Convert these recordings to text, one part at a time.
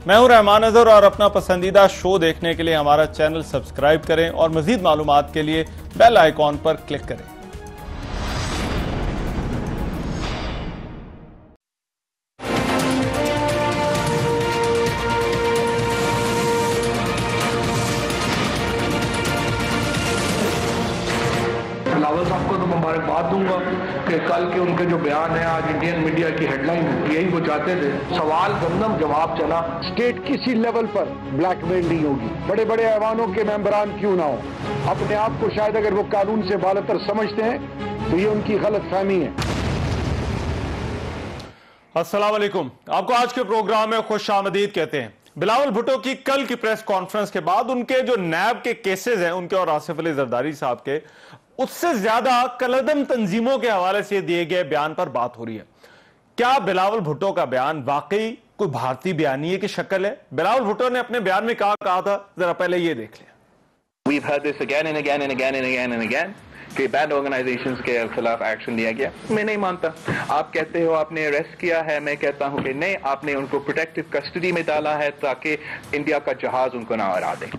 मैं हूं रहमान अजहर और अपना पसंदीदा शो देखने के लिए हमारा चैनल सब्सक्राइब करें और मजीद मालूमात के लिए बेल आइकॉन पर क्लिक करें। बिलावल साहब को तो मुबारकबाद दूंगा कि कल के उनके जो बयान है आज इंडियन मीडिया की हेडलाइन यही वो चाहते थे, सवाल गंदम जवाब चना। स्टेट किसी लेवल पर ब्लैकमेल नहीं होगी, बड़े बड़े ऐवानों के मेंबरान क्यों ना हो, अपने आप को शायद अगर वो कानून से बालतर समझते हैं तो ये उनकी गलत फहमी है। अस्सलाम वालेकुम, आपको आज के प्रोग्राम में खुश आमदीद कहते हैं। बिलावल भुट्टो की कल की प्रेस कॉन्फ्रेंस के बाद उनके जो नैब के केसेस हैं उनके और आसिफ अली जरदारी साहब के, उससे ज्यादा कलअदम तंजीमों के हवाले से दिए गए बयान पर बात हो रही है। क्या बिलावल भुट्टो का बयान वाकई कोई भारतीय बयानिए की शक्ल है? बिलावल भुट्टो ने अपने बयान में कहा था, जरा पहले ये देख लें। We've heard this again and again and again and again and again कि बैंड ऑर्गेनाइजेशंस के खिलाफ एक्शन लिया गया। मैं नहीं मानता। आप कहते हो आपने अरेस्ट किया है, मैं कहता हूं कि नहीं, आपने उनको प्रोटेक्टिव कस्टडी में डाला है ताकि इंडिया का जहाज उनको ना उड़ा दे।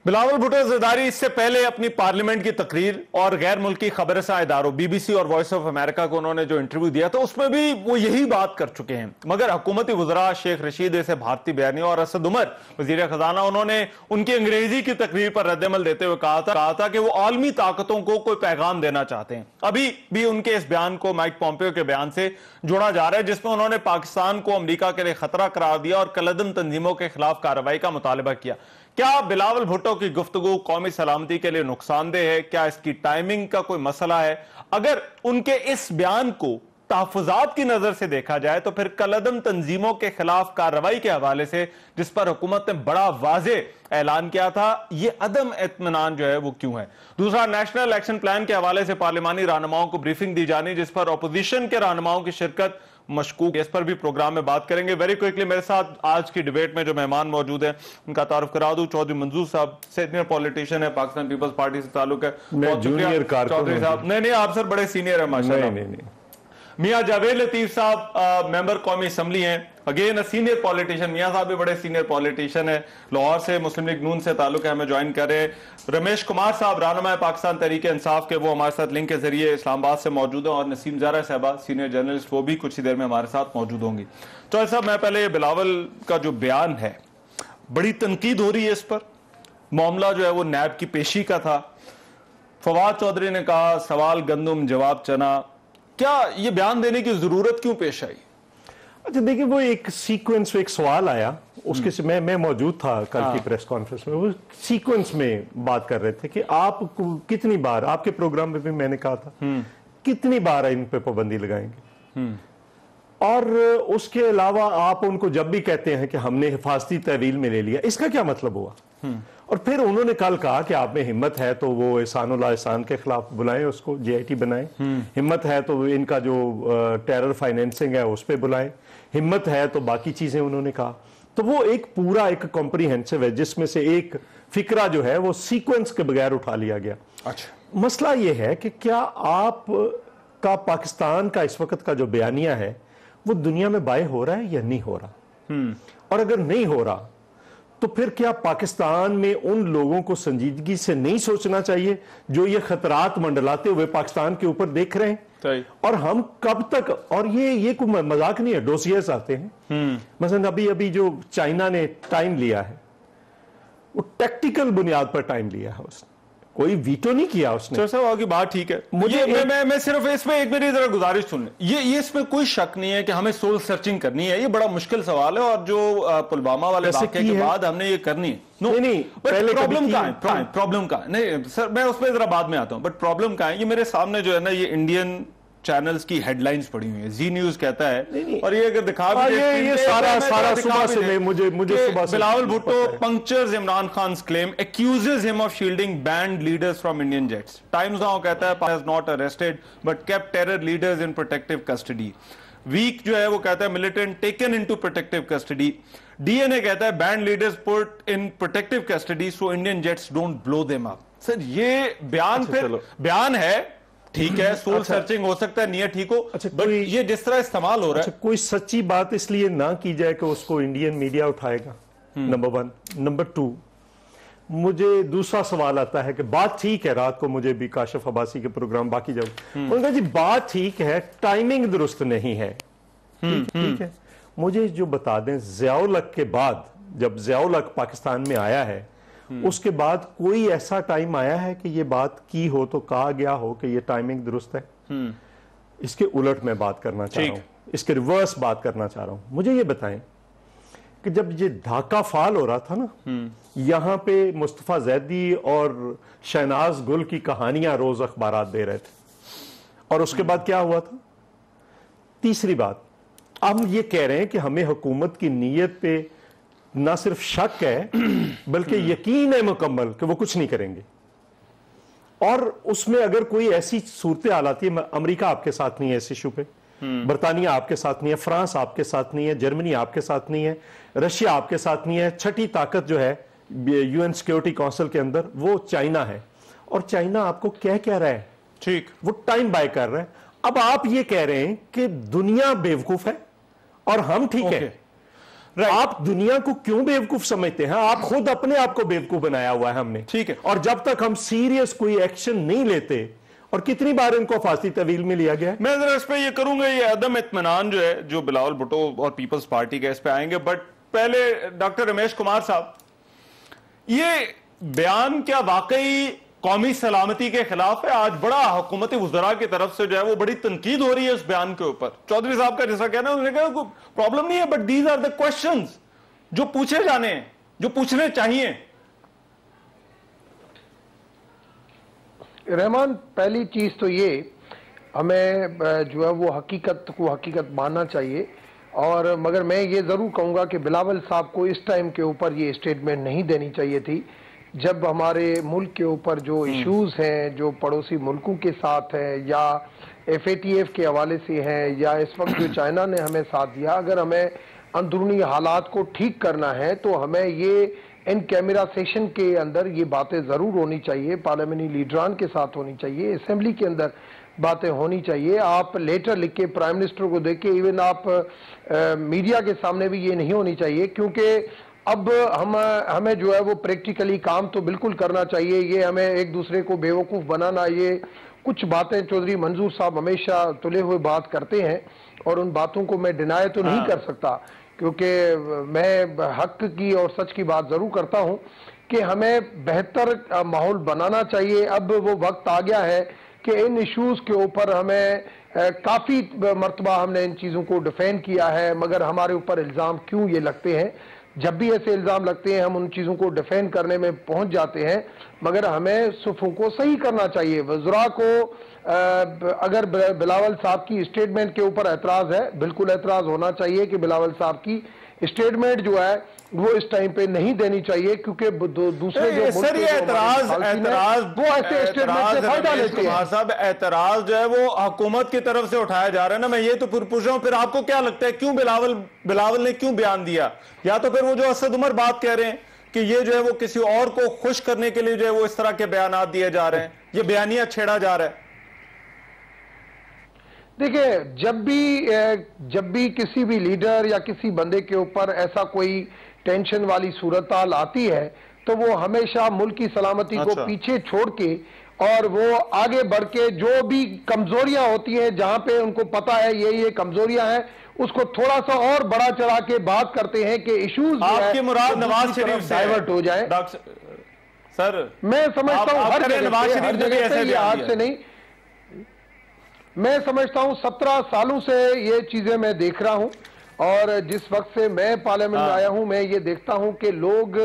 बिलावल भुट्टो जरदारी इससे पहले अपनी पार्लियामेंट की तकरीर और गैर मुल्की खबरसां इदारों बीबीसी और वॉइस ऑफ अमेरिका को उन्होंने जो इंटरव्यू दिया था उसमें भी वो यही बात कर चुके हैं। मगर हुकूमती वज़रा शेख रशीद ऐसे भारतीय बयानी और असद उमर वजीर खजाना, उन्होंने उनकी अंग्रेजी की तकरीर पर रद्दअमल देते हुए कहा था कि वो आलमी ताकतों को कोई पैगाम देना चाहते हैं। अभी भी उनके इस बयान को माइक पॉम्पियो के बयान से जोड़ा जा रहा है जिसमें उन्होंने पाकिस्तान को अमरीका के लिए खतरा करार दिया और कलअदम तंजीमों के खिलाफ कार्रवाई का मुतालबा किया। क्या बिलावल भुट्टो की गुफ्तगू कौमी सलामती के लिए नुकसानदेह है? क्या इसकी टाइमिंग का कोई मसला है? अगर उनके इस बयान को तहफ़्फ़ुज़ात की नजर से देखा जाए तो फिर कलअदम तंजीमों के खिलाफ कार्रवाई के हवाले से जिस पर हुकूमत ने बड़ा वाज़ेह ऐलान किया था, ये अदम इत्मीनान जो है वो क्यों है? दूसरा, नेशनल एक्शन प्लान के हवाले से पार्लिमानी रहनुमाओं को ब्रीफिंग दी जानी जिस पर अपोजिशन के रहनुमाओं की शिरकत मशकूक, इस पर भी प्रोग्राम में बात करेंगे। वेरी क्विकली मेरे साथ आज की डिबेट में जो मेहमान मौजूद हैं उनका तारुफ करा दूं। चौधरी मंजूर साहब सीनियर पॉलिटिशियन है, पाकिस्तान पीपल्स पार्टी से ताल्लुक है। जूनियर चौधरी साहब नहीं, आप सर बड़े सीनियर है माशाल्लाह। मियां जावेद लतीफ साहब मेंबर कौमी असम्बली हैं, अगेन सीनियर पॉलिटिशियन। मियां साहब भी बड़े सीनियर पॉलिटिशियन है, लाहौर से मुस्लिम लीग नून से ताल्लुक है, हमें ज्वाइन कर रहे हैं। रमेश कुमार साहब रहनुमा पाकिस्तान तहरीक इंसाफ के, वो हमारे साथ लिंक के जरिए इस्लामाबाद से मौजूद है। और नसीम ज़ारा साहबा सीनियर जर्नलिस्ट, वो भी कुछ ही देर में हमारे साथ मौजूद होंगी। तो साहब, मैं पहले बिलावल का जो बयान है, बड़ी तनकीद हो रही है इस पर। मामला जो है वो नैब की पेशी का था। फवाद चौधरी ने कहा सवाल गंदम जवाब चना। क्या ये बयान देने की जरूरत क्यों पेश आई? अच्छा देखिए, वो एक सीक्वेंस में एक सवाल आया, उसके से मैं मौजूद था कल की प्रेस कॉन्फ्रेंस में। वो सीक्वेंस में बात कर रहे थे कि आप कितनी बार, आपके प्रोग्राम में भी मैंने कहा था, कितनी बार इन पे पाबंदी लगाएंगे, और उसके अलावा आप उनको जब भी कहते हैं कि हमने हिफाजती तहवील में ले लिया, इसका क्या मतलब हुआ? और फिर उन्होंने कल कहा कि आप में हिम्मत है तो वो एहसानुल्लाह एहसान के खिलाफ बुलाएं, उसको JIT बनाएं। हिम्मत है तो इनका जो टेरर फाइनेंसिंग है उस पर बुलाएं। हिम्मत है तो बाकी चीजें उन्होंने कहा। तो वो एक पूरा एक कॉम्प्रिहेंसिव है जिसमें से एक फिक्रा जो है वो सीक्वेंस के बगैर उठा लिया गया। अच्छा, मसला ये है कि क्या आप का पाकिस्तान का इस वक्त का जो बयानिया है वो दुनिया में बाय हो रहा है या नहीं हो रहा? और अगर नहीं हो रहा तो फिर क्या पाकिस्तान में उन लोगों को संजीदगी से नहीं सोचना चाहिए जो ये खतरात मंडलाते हुए पाकिस्तान के ऊपर देख रहे हैं? और हम कब तक, और ये कोई मजाक नहीं है, डोसियर्स आते हैं। मसलन अभी जो चाइना ने टाइम लिया है वो टेक्टिकल बुनियाद पर टाइम लिया है, उसने कोई वीटो नहीं किया उसने। सर आपकी बात ठीक है। मुझे मैं सिर्फ इसमें एक मेरी जरा गुजारिश सुन, ये इसमें कोई शक नहीं है कि हमें सोल सर्चिंग करनी है। ये बड़ा मुश्किल सवाल है और जो पुलवामा वाले वाक़े के बाद हमने ये करनी है। नहीं, पहले प्रॉब्लम का नहीं सर, मैं उसमें जरा बाद में आता हूं। बट प्रॉब्लम का है, ये मेरे सामने जो है ना, ये इंडियन चैनल्स की हेडलाइंस पड़ी हुई है। जी न्यूज कहता है, और ये अगर दिखा भी ये सारा सुबह से मुझे सुबह से Bilawal Bhutto punctures Imran Khan claim, accuses him of shielding banned leaders from Indian jets. Times now कहता है has not arrested but kept terror leaders in protective custody. Week जो है वो कहता है militant taken into protective custody. DNA कहता है banned leaders put in protective custody so Indian jets don't blow them up. Sir ये बयान फिर बयान है ठीक है, सोल सर्चिंग हो सकता है, नियत ठीक हो, बट ये जिस तरह इस्तेमाल हो रहा है, कोई सच्ची बात इसलिए ना की जाए कि उसको इंडियन मीडिया उठाएगा, नंबर 1। नंबर 2, मुझे दूसरा सवाल आता है कि बात ठीक है, रात को मुझे भी काशिफ अब्बासी के प्रोग्राम बाकी जब उनका जी बात ठीक है, टाइमिंग दुरुस्त नहीं है। ठीक है, मुझे जो बता दें, ज़ियाउल हक के बाद, जब ज़ियाउल हक पाकिस्तान में आया है, उसके बाद कोई ऐसा टाइम आया है कि ये बात की हो तो कहा गया हो कि ये टाइमिंग दुरुस्त है? इसके उलट मैं बात करना चाह रहा हूं, इसके रिवर्स बात करना चाह रहा हूं। मुझे ये बताएं कि जब ये ढाका फाल हो रहा था ना, यहां पे मुस्तफा जैदी और शहनाज गुल की कहानियां रोज अखबारात दे रहे थे, और उसके बाद क्या हुआ था? तीसरी बात, हम ये कह रहे हैं कि हमें हुकूमत की नीयत पे ना सिर्फ शक है बल्कि यकीन है मुकम्मल कि वो कुछ नहीं करेंगे। और उसमें अगर कोई ऐसी सूरत हाल आती है, अमेरिका आपके साथ नहीं है इस इशू पे, बरतानिया आपके साथ नहीं है, फ्रांस आपके साथ नहीं है, जर्मनी आपके साथ नहीं है, रशिया आपके साथ नहीं है, छठी ताकत जो है यूएन सिक्योरिटी काउंसिल के अंदर वो चाइना है, और चाइना आपको क्या रहा है? ठीक, वो टाइम बाय कर रहा है। अब आप ये कह रहे हैं कि दुनिया बेवकूफ है और हम ठीक है। आप दुनिया को क्यों बेवकूफ समझते हैं? आप खुद अपने आप को बेवकूफ बनाया हुआ है हमने। ठीक है, और जब तक हम सीरियस कोई एक्शन नहीं लेते, और कितनी बार इनको फांसी तवील में लिया गया। मैं जरा इस पे ये करूंगा, ये अदम इत्मीनान जो है, जो बिलावल भुट्टो और पीपल्स पार्टी के, इस पे आएंगे, बट पहले डॉक्टर रमेश कुमार साहब, ये बयान क्या वाकई कौमी सलामती के खिलाफ है? आज बड़ा हुकूमती वज़रा की तरफ से जो है वो बड़ी तनकीद हो रही है उस बयान के ऊपर। चौधरी साहब का जैसा कहना है, उन्होंने कहा कोई प्रॉब्लम नहीं है, but these are the questions जो पूछे जाने हैं, जो पूछने चाहिए। रहमान, पहली चीज तो ये, हमें जो है वो हकीकत को हकीकत मानना चाहिए, और मगर मैं ये जरूर कहूंगा कि बिलावल साहब को इस टाइम के ऊपर ये स्टेटमेंट नहीं देनी चाहिए थी, जब हमारे मुल्क के ऊपर जो इश्यूज हैं, जो पड़ोसी मुल्कों के साथ हैं, या FATF के हवाले से हैं, या इस वक्त जो चाइना ने हमें साथ दिया, अगर हमें अंदरूनी हालात को ठीक करना है तो हमें ये इन कैमरा सेशन के अंदर ये बातें ज़रूर होनी चाहिए, पार्लियामेंट्री लीडरान के साथ होनी चाहिए, असेंबली के अंदर बातें होनी चाहिए। आप लेटर लिख के प्राइम मिनिस्टर को दे के, इवन आप मीडिया के सामने भी ये नहीं होनी चाहिए, क्योंकि अब हमें जो है वो प्रैक्टिकली काम तो बिल्कुल करना चाहिए। ये हमें एक दूसरे को बेवकूफ़ बनाना, ये कुछ बातें चौधरी मंजूर साहब हमेशा तुले हुए बात करते हैं, और उन बातों को मैं डिनाई तो नहीं कर सकता, क्योंकि मैं हक की और सच की बात ज़रूर करता हूं कि हमें बेहतर माहौल बनाना चाहिए। अब वो वक्त आ गया है कि इन इश्यूज़ के ऊपर हमें काफ़ी मरतबा हमने इन चीज़ों को डिफेंड किया है, मगर हमारे ऊपर इल्ज़ाम क्यों ये लगते हैं? जब भी ऐसे इल्ज़ाम लगते हैं हम उन चीज़ों को डिफेंड करने में पहुंच जाते हैं, मगर हमें सुफ़ों को सही करना चाहिए। वज़रा को अगर बिलावल साहब की स्टेटमेंट के ऊपर एतराज़ है, बिल्कुल एतराज़ होना चाहिए कि बिलावल साहब की स्टेटमेंट जो है वो इस टाइम पे नहीं देनी चाहिए, क्योंकि दूसरे जो सर ये एतराज वो ऐसे स्टेटमेंट से फायदा लेते हैं। साहब एतराज जो है वो हुकूमत की तरफ से उठाया जा रहा है ना, मैं ये तो फिर पूछ रहा हूं, फिर आपको क्या लगता है क्यों बिलावल ने क्यों बयान दिया? या तो फिर वो जो असद उमर बात कह रहे हैं कि ये जो है वो किसी और को खुश करने के लिए जो है वो इस तरह के बयान दिए जा रहे हैं, ये बयानिया छेड़ा जा रहा है? देखिए, जब भी किसी भी लीडर या किसी बंदे के ऊपर ऐसा कोई टेंशन वाली सूरत हाल आती है, तो वो हमेशा मुल्क की सलामती को पीछे छोड़ के और वो आगे बढ़ के जो भी कमजोरियां होती हैं, जहां पे उनको पता है ये कमजोरियां हैं, उसको थोड़ा सा और बड़ा चढ़ा के बात करते हैं कि इश्यूज आपकी मुराद नवाज शरीफ से डाइवर्ट हो जाए। सर मैं समझता हूं हर जगह से, आज से नहीं, मैं समझता हूं 17 सालों से ये चीजें मैं देख रहा हूं, और जिस वक्त से मैं पार्लियामेंट में आया हूं मैं ये देखता हूं कि लोग,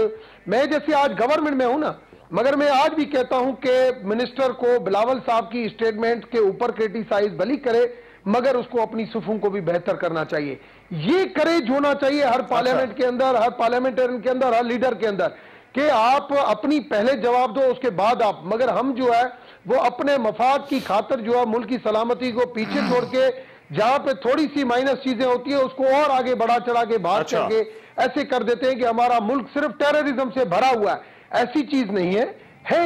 मैं जैसे आज गवर्नमेंट में हूं ना, मगर मैं आज भी कहता हूं कि मिनिस्टर को बिलावल साहब की स्टेटमेंट के ऊपर क्रिटिसाइज भली करे, मगर उसको अपनी सुफों को भी बेहतर करना चाहिए। ये करेज होना चाहिए हर पार्लियामेंट के अंदर, हर पार्लियामेंटेरियन के अंदर, हर लीडर के अंदर, कि आप अपनी पहले जवाब दो, उसके बाद आप। मगर हम जो है वो अपने मफाद की खातिर जो है मुल्क की सलामती को पीछे छोड़ के, जहां पे थोड़ी सी माइनस चीजें होती है उसको और आगे बढ़ा चढ़ा के बात करके ऐसे कर देते हैं कि हमारा मुल्क सिर्फ टेररिज्म से भरा हुआ है। ऐसी चीज नहीं है,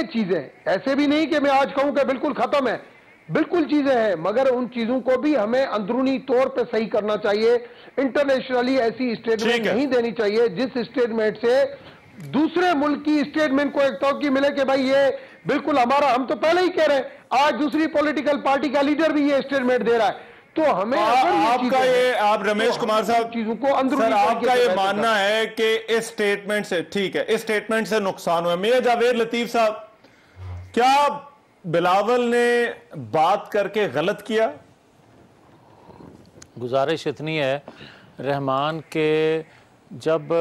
चीजें ऐसे भी नहीं कि मैं आज कहूं कि बिल्कुल खत्म है। बिल्कुल चीजें हैं, मगर उन चीजों को भी हमें अंदरूनी तौर पे सही करना चाहिए। इंटरनेशनली ऐसी स्टेटमेंट नहीं देनी चाहिए जिस स्टेटमेंट से दूसरे मुल्क की स्टेटमेंट को एक तौकी मिले कि भाई ये बिल्कुल हमारा, हम तो पहले ही कह रहे हैं, आज दूसरी पॉलिटिकल पार्टी का लीडर भी ये स्टेटमेंट दे रहा है। तो हमें आपका ये, आप रमेश कुमार साहब चीजों को अंदरूनी सर, आपका ये मानना है कि इस स्टेटमेंट से, ठीक है, इस स्टेटमेंट से नुकसान हुआ। मियां जावेद लतीफ साहब, क्या बिलावल ने बात करके गलत किया? गुजारिश इतनी है रहमान के, जब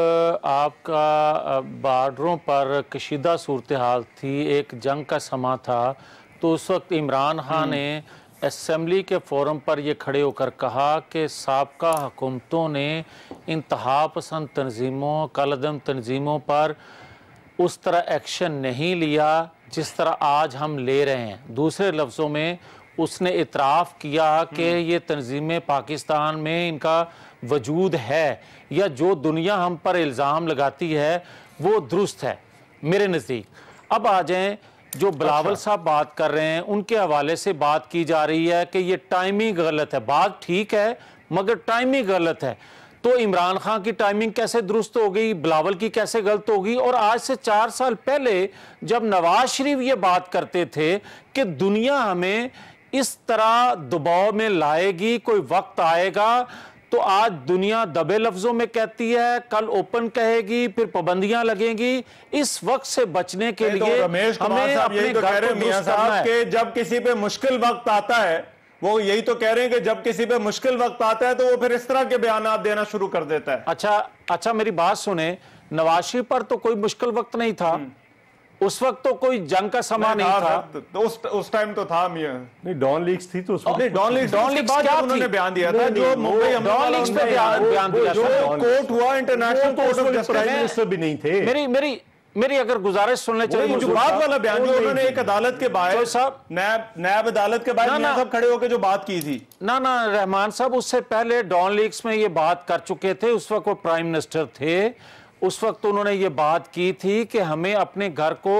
आपका बॉर्डरों पर कशीदा सूरत हाल थी, एक जंग का समा था, तो उस वक्त इमरान खान ने असेंबली के फोरम पर यह खड़े होकर कहा कि साबका हुकूमतों ने इंतहा पसंद तंजीमों, कलअदम तंजीमों पर उस तरह एक्शन नहीं लिया जिस तरह आज हम ले रहे हैं। दूसरे लफ्ज़ों में उसने इतराफ़ किया कि ये तंजीमें पाकिस्तान में इनका वजूद है, या जो दुनिया हम पर इल्ज़ाम लगाती है वो दुरुस्त है मेरे नज़दीक। अब आ जाएँ, जो बिलावल साहब बात कर रहे हैं उनके हवाले से बात की जा रही है कि ये टाइमिंग गलत है। बात ठीक है मगर टाइमिंग गलत है। तो इमरान खान की टाइमिंग कैसे दुरुस्त हो गई, बिलावल की कैसे गलत होगी? और आज से 4 साल पहले जब नवाज शरीफ ये बात करते थे कि दुनिया हमें इस तरह दबाव में लाएगी, कोई वक्त आएगा, तो आज दुनिया दबे लफ्जों में कहती है, कल ओपन कहेगी, फिर पाबंदियां लगेंगी। इस वक्त से बचने के लिए रमेश कुमार साहब यही तो कह रहे हैं मियां साहब कि जब किसी पे मुश्किल वक्त आता है, वो यही तो कह रहे हैं कि जब किसी पे मुश्किल वक्त आता है तो वो फिर इस तरह के बयानात देना शुरू कर देता है। अच्छा मेरी बात सुने, नवाज शरीफ पर तो कोई मुश्किल वक्त नहीं था, उस वक्त तो कोई जंग का समा नहीं था, तो उस टाइम तो था मियां। नहीं, डॉन लीग्स थी तो डॉन लीग्स क्या उन्होंने बयान दिया था, जो मुंबई डॉन लीग्स पे बयान दिया जो कोर्ट हुआ, international court of justice, prime minister भी नहीं थे। मेरी अगर गुजारिश सुनने चाहिए, जो बात वाला बयान जो उन्होंने एक अदालत के बाहर साहब, नायब अदालत के बाहर सब खड़े होकर जो बात की थी, ना रहमान साहब उससे पहले डॉन लीग्स में ये बात कर चुके थे। उस वक्त वो प्राइम मिनिस्टर थे, उस वक्त उन्होंने ये बात की थी कि हमें अपने घर को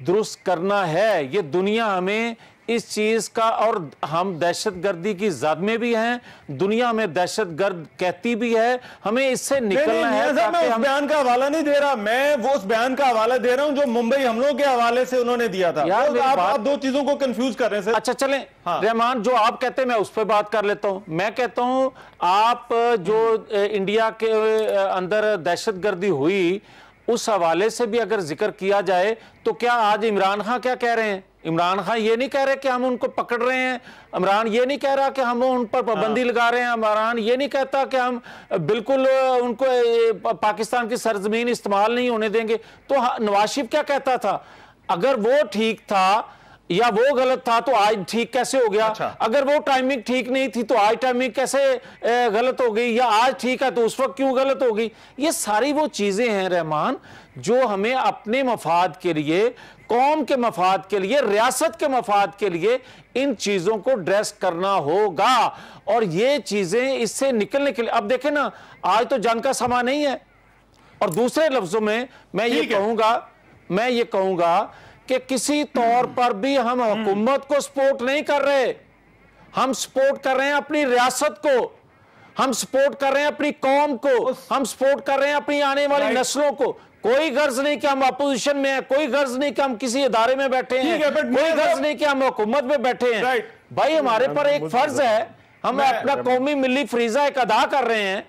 दुरुस्त करना है, ये दुनिया हमें इस चीज़ का, और हम दहशतगर्दी की जद में भी हैं, दुनिया में दहशतगर्द कहती भी है, हमें इससे निकलना है। मैं उस बयान का हवाला नहीं दे रहा, मैं वो उस बयान का हवाला दे रहा हूं जो मुंबई हमलों के हवाले से उन्होंने दिया था। तो आप दो चीजों को कंफ्यूज कर रहे हैं। अच्छा चलें, रहमान जो आप कहते हैं मैं उस पर बात कर लेता हूं। मैं कहता हूं आप जो इंडिया के अंदर दहशतगर्दी हुई उस हवाले से भी अगर जिक्र किया जाए तो क्या आज इमरान खान क्या कह रहे हैं? इमरान खान ये नहीं कह रहे कि हम उनको पकड़ रहे हैं, इमरान ये नहीं कह रहा कि हम उन पर पाबंदी लगा रहे हैं, इमरान ये नहीं कहता कि हम बिल्कुल उनको पाकिस्तान की सरजमीन इस्तेमाल नहीं होने देंगे। तो नवाज शरीफ क्या कहता था? अगर वो ठीक था या वो गलत था तो आज ठीक कैसे हो गया? अगर वो टाइमिंग ठीक नहीं थी तो आज टाइमिंग कैसे गलत हो गई? या आज ठीक है तो उस वक्त क्यों गलत हो गई? ये सारी वो चीजें हैं रहमान जो हमें अपने मफाद के लिए, कौम के मफाद के लिए, रियासत के मफाद के लिए इन चीजों को ड्रेस करना होगा। और ये चीजें इससे निकलने के लिए, अब देखें ना, आज तो जंग का समा नहीं है। और दूसरे लफ्जों में मैं ये कहूंगा कि किसी तौर पर भी हम हुकूमत को सपोर्ट नहीं कर रहे, हम सपोर्ट कर रहे हैं अपनी रियासत को, हम सपोर्ट कर रहे हैं अपनी कौम को, हम सपोर्ट कर रहे हैं अपनी आने वाली नस्लों को। कोई गर्ज नहीं कि हम अपोजिशन में हैं, कोई गर्ज नहीं कि हम किसी इदारे में बैठे हैं, कोई गर्ज नहीं कि हम हुकूमत में बैठे हैं। भाई हमारे पर एक फर्ज है, हम अपना कौमी मिली फरीजा एक अदा कर रहे हैं,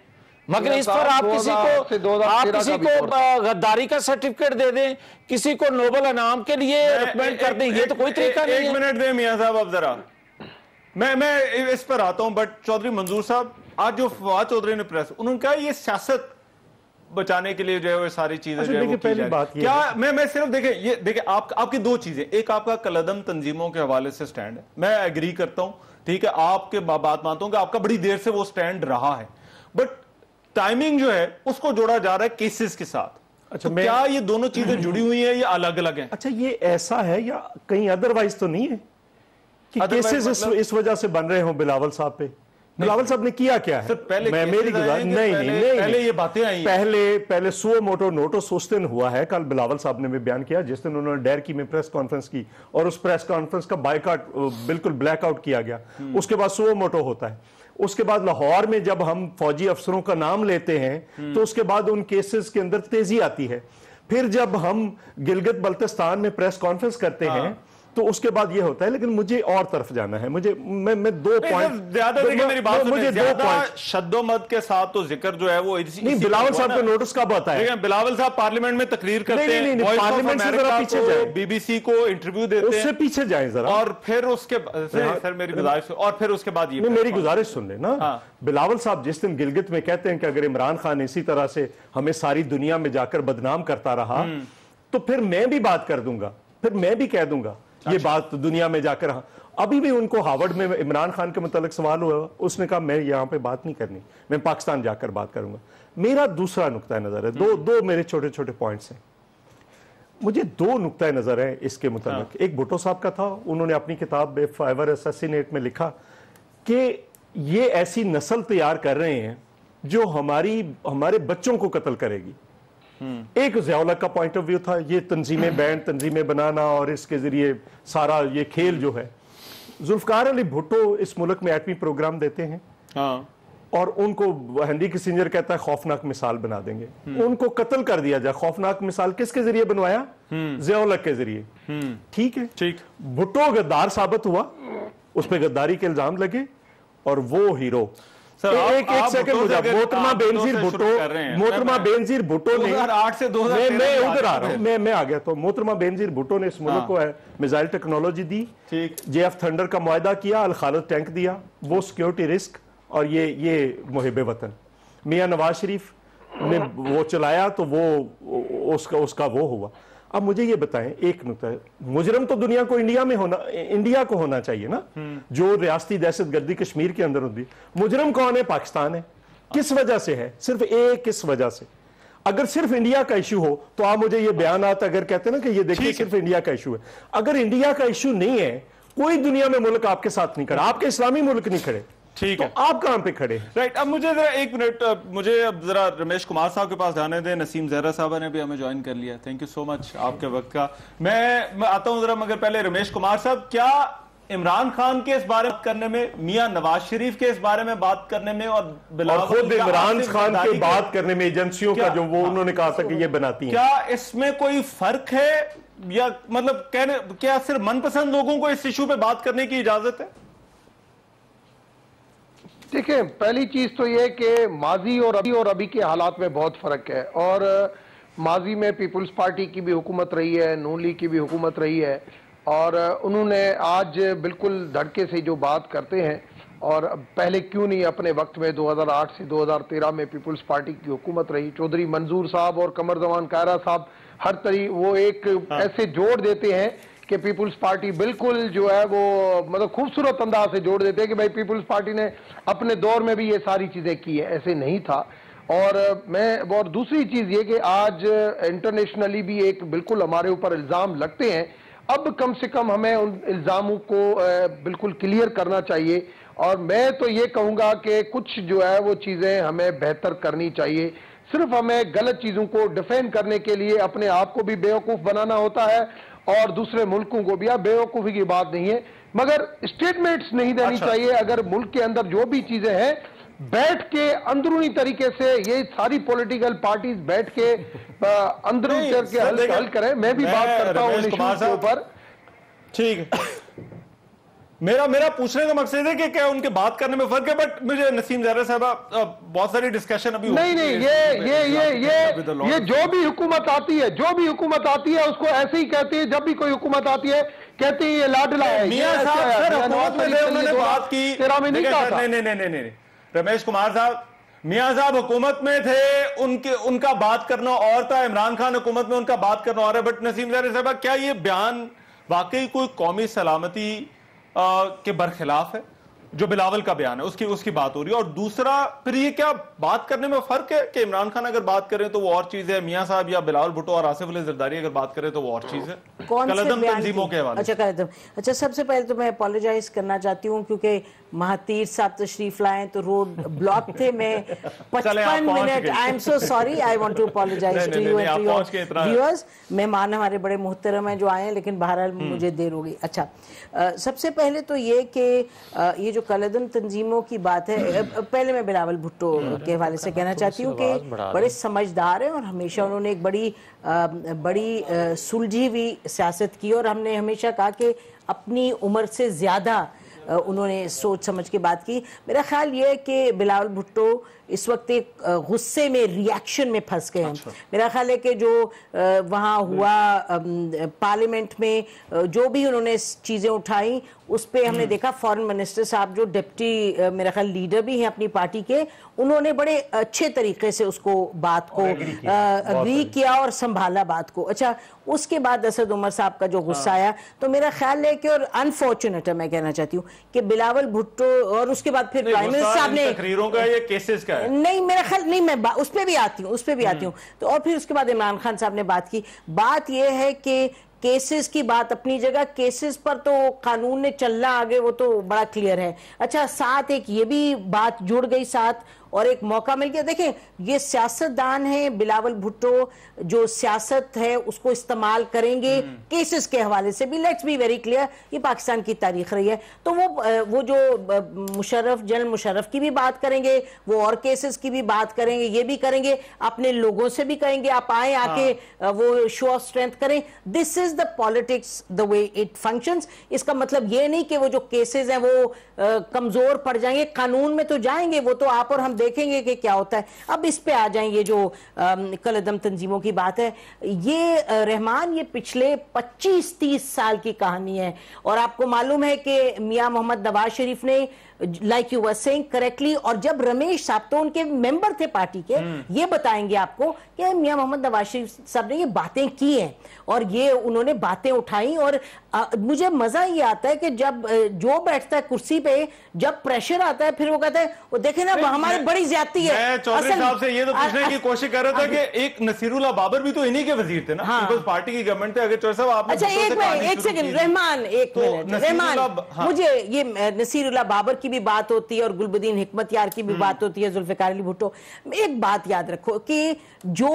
मगर इस पर आप किसी को गद्दारी का सर्टिफिकेट दे दें, किसी को नोबेल इनाम के लिए रिकमेंड कर दें, ये तो कोई तरीका नहीं है। एक मिनट दें मियां साहब, अब जरा मैं इस पर आता हूं। बट चौधरी मंजूर साहब, आज जो फवाद चौधरी ने प्रेस, उन्होंने कहा ये सियासत बचाने के लिए जो है वो सारी चीजें जो है वो की जाए। क्या मैं सिर्फ देखिए आपकी दो चीजें, एक आपका कलअदम तंजीमों के हवाले से स्टैंड है, मैं एग्री करता हूं, ठीक है, आपके बात मानता हूं कि आपका बड़ी देर से वो स्टैंड रहा है, बट टाइमिंग जो है उसको जोड़ा जा रहा है केसेस के साथ। अच्छा, तो क्या ये दोनों चीजें जुड़ी हुई है या अलग अलग हैं? अच्छा, ये ऐसा है या कहीं अदरवाइज तो नहीं है कि केसेस इस वजह से बन रहे हो बिलावल साहब पे? बिलावल साहब ने किया क्या है? पहले मेरी गुजारिश पहले ये बातें आई, पहले सुओ मोटो नोटिस उस दिन हुआ है, कल बिलावल साहब ने भी बयान किया जिस दिन उन्होंने डेयरकी में प्रेस कॉन्फ्रेंस की और उस प्रेस कॉन्फ्रेंस का बायकॉट बिल्कुल ब्लैकआउट किया गया। उसके बाद सुओ मोटो होता है। उसके बाद लाहौर में जब हम फौजी अफसरों का नाम लेते हैं तो उसके बाद उन केसेस के अंदर तेजी आती है। फिर जब हम गिलगित बल्तिस्तान में प्रेस कॉन्फ्रेंस करते हैं तो उसके बाद ये होता है। लेकिन मुझे और तरफ जाना है, मैं 2 पॉइंट ज्यादा देखिए मेरी बात, मुझे 2 पॉइंट शब्दों के साथ तो जिक्र जो है वो नहीं। बिलावल साहब का नोटिस कब आता है? बिलावल साहब पार्लियामेंट में तकरीर करते हैं, पार्लियामेंट से जरा पीछे जाए, बीबीसी को इंटरव्यू देते हैं, उससे पीछे जाए जरा, और फिर उसके सर मेरी गुजारिश, और फिर उसके बाद ये मेरी गुजारिश सुन लेना। बिलावल साहब जिस दिन गिलगित में कहते हैं कि अगर इमरान खान इसी तरह से हमें सारी दुनिया में जाकर बदनाम करता रहा तो फिर मैं भी बात कर दूंगा, फिर मैं भी कह दूंगा ये बात दुनिया में जाकर। अभी भी उनको हार्वर्ड में इमरान खान के मुतालिक सवाल हुआ, उसने कहा मैं यहां पे बात नहीं करनी, मैं पाकिस्तान जाकर बात करूंगा। मेरा दूसरा नुक्ता नजर है, दो मेरे छोटे छोटे पॉइंट्स हैं। मुझे 2 नुक्ता नजर है इसके मुतालिक। एक भुट्टो साहब का था, उन्होंने अपनी किताब इफ एवर असैसिनेट में लिखा कि ये ऐसी नस्ल तैयार कर रहे हैं जो हमारे बच्चों को कत्ल करेगी। एक ज़ियाउल हक का पॉइंट ऑफ व्यू था, ये तंजीमें बैंड तंजीमें बनाना और इसके जरिए सारा ये खेल जो है। जुल्फकार अली भुट्टो इस मुल्क में एटमी प्रोग्राम देते हैं और उनको हेनरी किसिंजर कहता है खौफनाक मिसाल बना देंगे। उनको कत्ल कर दिया जाए, खौफनाक मिसाल किसके जरिए बनवाया? ज़ियाउल हक के जरिए। ठीक है, ठीक। भुट्टो गद्दार साबित हुआ, उस पर गद्दारी के इल्जाम लगे और वो हीरो। एक सेकंड हो जाए। मोहतरमा बेनजीर भुट्टो ने 2008 से 2013 मैं उधर आ रहा हूं, मैं आ गया। तो मोहतरमा बेनजीर भुट्टो ने इस मुल्क को मिसाइल टेक्नोलॉजी दी, JF थंडर का मुआहदा किया, अल खालिद टैंक दिया, वो सिक्योरिटी रिस्क, और ये मुहिब वतन मियां नवाज शरीफ ने वो चलाया तो वो उसका वो हुआ। अब मुझे ये बताएं एक नुकता है, मुजरम तो दुनिया को इंडिया को होना चाहिए ना, जो रियासती दहशतगर्दी कश्मीर के अंदर होती है। मुजरम कौन है? पाकिस्तान है। किस वजह से है? सिर्फ एक किस वजह से? अगर सिर्फ इंडिया का इशू हो तो आप मुझे ये बयानात अगर कहते हैं ना कि ये देखिए सिर्फ इंडिया का इशू है, अगर इंडिया का इशू नहीं है, कोई दुनिया में मुल्क आपके साथ नहीं खड़ा, आपके इस्लामी मुल्क नहीं खड़े, ठीक है, तो आप कहां पे खड़े? राइट। अब मुझे जरा 1 मिनट, मुझे अब जरा रमेश कुमार साहब के पास जाने दें। नसीम जहरा साहब ने भी हमें ज्वाइन कर लिया, थैंक यू सो मच आपके वक्त का। मैं आता हूं जरा, मगर पहले रमेश कुमार साहब, क्या इमरान खान के इस बारे में करने में, मियां नवाज शरीफ के इस बारे में बात करने में और खुद इमरान खान के बात करने में एजेंसियों का जो वो उन्होंने कहा था कि ये बनाती है, क्या इसमें कोई फर्क है, या मतलब क्या सिर्फ मनपसंद लोगों को इस इशू पे बात करने की इजाजत है? देखिए, पहली चीज तो यह कि माजी और अभी के हालात में बहुत फर्क है। और माजी में पीपुल्स पार्टी की भी हुकूमत रही है, नून लीग की भी हुकूमत रही है, और उन्होंने आज बिल्कुल धड़के से जो बात करते हैं, और पहले क्यों नहीं अपने वक्त में 2008 से 2013 में पीपुल्स पार्टी की हुकूमत रही, चौधरी मंजूर साहब और कमर जमान कायरा साहब हर वो एक ऐसे जोड़ देते हैं कि पीपुल्स पार्टी बिल्कुल जो है वो मतलब खूबसूरत अंदाज से जोड़ देते हैं कि भाई पीपुल्स पार्टी ने अपने दौर में भी ये सारी चीजें की है, ऐसे नहीं था। और दूसरी चीज ये कि आज इंटरनेशनली भी एक बिल्कुल हमारे ऊपर इल्जाम लगते हैं। अब कम से कम हमें उन इल्जामों को बिल्कुल क्लियर करना चाहिए, और मैं तो ये कहूंगा कि कुछ जो है वो चीजें हमें बेहतर करनी चाहिए। सिर्फ हमें गलत चीजों को डिफेंड करने के लिए अपने आप को भी बेवकूफ बनाना होता है और दूसरे मुल्कों को भी। अब बेवकूफी की बात नहीं है, मगर स्टेटमेंट्स नहीं देनी चाहिए। अगर मुल्क के अंदर जो भी चीजें हैं, बैठ के अंदरूनी तरीके से ये सारी पॉलिटिकल पार्टीज बैठ के अंदरूनी करके हल करें। मैं भी बात करता हूं इश्यूज के ऊपर, ठीक है। मेरा पूछने का मकसद है कि क्या उनके बात करने में फर्क है, बट मुझे नसीम जहरा साहब बहुत सारी डिस्कशन अभी नहीं ये जो भी हुकूमत आती है उसको ऐसे ही कहती है। जब भी कोई हुकूमत आती है कहते हैं ये लाडला है। मियां साहब सर हुकूमत में थे, उन्होंने बात की, तेरा में नहीं कहा। नहीं रमेश कुमार साहब, मियां साहब हुकूमत में थे, उनका बात करना और था, इमरान खान हुकूमत में उनका बात करना और है। बट नसीम जहरा साहब, क्या ये बयान वाकई कोई कौमी सलामती के बरखिलाफ है? जो बिलावल का बयान है उसकी बात हो रही है। और दूसरा, फिर ये क्या बात करने में फर्क है कि इमरान खान अगर बात करें तो वो और चीज है, मियां साहब या बिलावल भुट्टो और आसिफ अली जरदारी अगर बात करें तो वो और चीज है। कलअदम तंजीमों के हवाले। अच्छा, सबसे पहले तो मैं अपोलोजाइज करना चाहती हूँ, क्योंकि महातीर साहब तशरीफ लाए तो रोड ब्लॉक थे। मैं 55 minute, I am so sorry, I want to apologise to you and to your viewers. मेहमान हमारे बड़े मुहतरम हैं जो आए हैं, लेकिन बहरहाल मुझे देर हो गई। अच्छा, सबसे पहले तो ये कि ये जो कलदम तंजीमों की बात है, पहले मैं बिलावल भुट्टो के हवाले से कहना चाहती हूँ कि बड़े समझदार हैं और हमेशा उन्होंने एक बड़ी सुलझी हुई सियासत की, और हमने हमेशा कहा कि अपनी उम्र से ज़्यादा उन्होंने सोच समझ के बात की। मेरा ख्याल ये है कि बिलावल भुट्टो इस वक्त एक गुस्से में, रिएक्शन में फंस गए हैं। मेरा ख्याल है कि जो वहाँ हुआ पार्लियामेंट में जो भी उन्होंने चीज़ें उठाई, उस पर हमने देखा फॉरेन मिनिस्टर साहब जो डिप्टी मेरा ख्याल लीडर भी हैं अपनी पार्टी के, उन्होंने बड़े अच्छे तरीके से उसको बात को अग्री किया और संभाला बात को। अच्छा, उसके बाद असद उमर साहब का जो गुस्सा आया, तो मेरा ख्याल है कि, और अनफॉर्चुनेट है, मैं कहना चाहती हूँ कि बिलावल भुट्टो, और उसके बाद फिर प्राइम मिनिस्टर साहब ने तकरीरों का ये केसेस का है। नहीं, मेरा ख्याल नहीं, मैं उस पर भी आती हूँ, तो और फिर उसके बाद इमरान खान साहब ने बात की। बात यह है कि केसेस की बात अपनी जगह, केसेस पर तो कानून ने चलना आगे, वो तो बड़ा क्लियर है। अच्छा, साथ एक ये भी बात जुड़ गई साथ, और एक मौका मिल गया। देखें, ये सियासतदान है, बिलावल भुट्टो जो सियासत है उसको इस्तेमाल करेंगे केसेस के हवाले से भी। लेट्स बी वेरी क्लियर, ये पाकिस्तान की तारीख रही है। तो वो जो मुशर्रफ, जनरल मुशर्रफ की भी बात करेंगे, वो और केसेस की भी बात करेंगे, ये भी करेंगे, अपने लोगों से भी कहेंगे आप आए, आके वो शो ऑफ स्ट्रेंथ करें। This is the politics the way it functions. इसका मतलब ये नहीं कि वो जो केसेस हैं वो कमजोर पड़ जाएंगे, कानून में तो जाएंगे, वो तो आप और हम देखेंगे कि क्या होता है। अब इस पे आ जाएं, ये जो कलदम तंजीमों की बात है, ये रहमान, ये पिछले 25-30 साल की कहानी है। और आपको मालूम है कि मियां मोहम्मद नवाज शरीफ ने, like you were saying correctly, और जब रमेश साहब तो उनके मेंबर थे पार्टी के, ये बताएंगे आपको कि मियां मोहम्मद नवाज शरीफ साहब ने ये बातें की हैं और ये उन्होंने बातें उठाई। और मुझे मजा ये आता है कि जब जो बैठता है कुर्सी पे, जब प्रेशर आता है, फिर वो कहता है वो देखे ना हमारी बड़ी ज्यादती है। मैं चौधरी साहब से ये तो पूछने की कोशिश कर रहा था कि एक नसीरुल्लाह बाबर भी तो इन्हीं के वजीर थे ना, पीपल्स पार्टी की गवर्नमेंट थे। अगर चौधरी साहब आपने, अच्छा एक सेकंड रहमान, एक मिनट रहमान, मुझे ये नसीरुल्लाह बाबर की भी बात होती है और गुलबदीन हिकमतयार की भी बात होती है, जुल्फिकार अली भुट्टो। एक बात याद रखो कि जो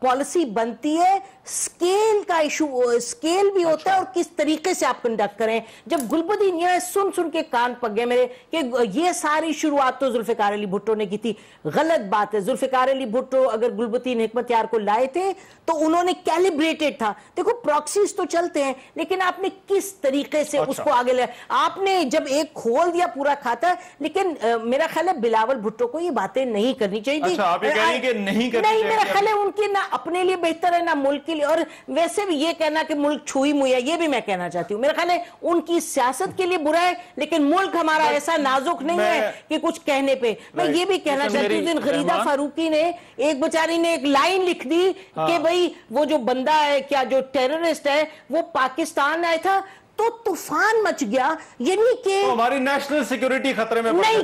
पॉलिसी बनती है, स्केल का इशू, स्केल भी होता है और किस तरीके से आप कंडक्ट करें। जब गुलबदीन, ये सुन के कान पक गए मेरे कि ये सारी शुरुआत तो जुल्फिकार अली भुट्टो ने की थी। गलत बात है। जुल्फिकार अली भुट्टो अगर गुलबदीन हिकमतयार को लाए थे तो उन्होंने कैलिब्रेटेड था। देखो, प्रॉक्सीज तो चलते हैं, लेकिन आपने किस तरीके से उसको आगे ले, आपने जब एक खोल दिया पूरा खाता। लेकिन मेरा ख्याल है बिलावल भुट्टो को ये बातें नहीं करनी चाहिए थी। आप ये कह रही हैं कि नहीं करनी चाहिए? मेरा ख्याल है उनकी ना अपने लिए बेहतर है ना मुल्क के लिए। और वैसे भी ये कहना कि मुल्क छुई मुई है, ये भी मैं कहना चाहती हूँ। मेरा ख्याल है उनकी सियासत के लिए बुरा है, लेकिन मुल्क हमारा ऐसा नाजुक नहीं है कि कुछ कहने पे। मैं ये भी कहना चाहती हूँ, दिन गरीदा फारूकी ने, एक बेचारी ने एक लाइन लिख दी कि भाई वो जो बंदा है, क्या जो टेररिस्ट है, वो पाकिस्तान आया था तो तूफान मच गया। ये नहीं कि हमारी नेशनल सिक्योरिटी खतरे में नहीं,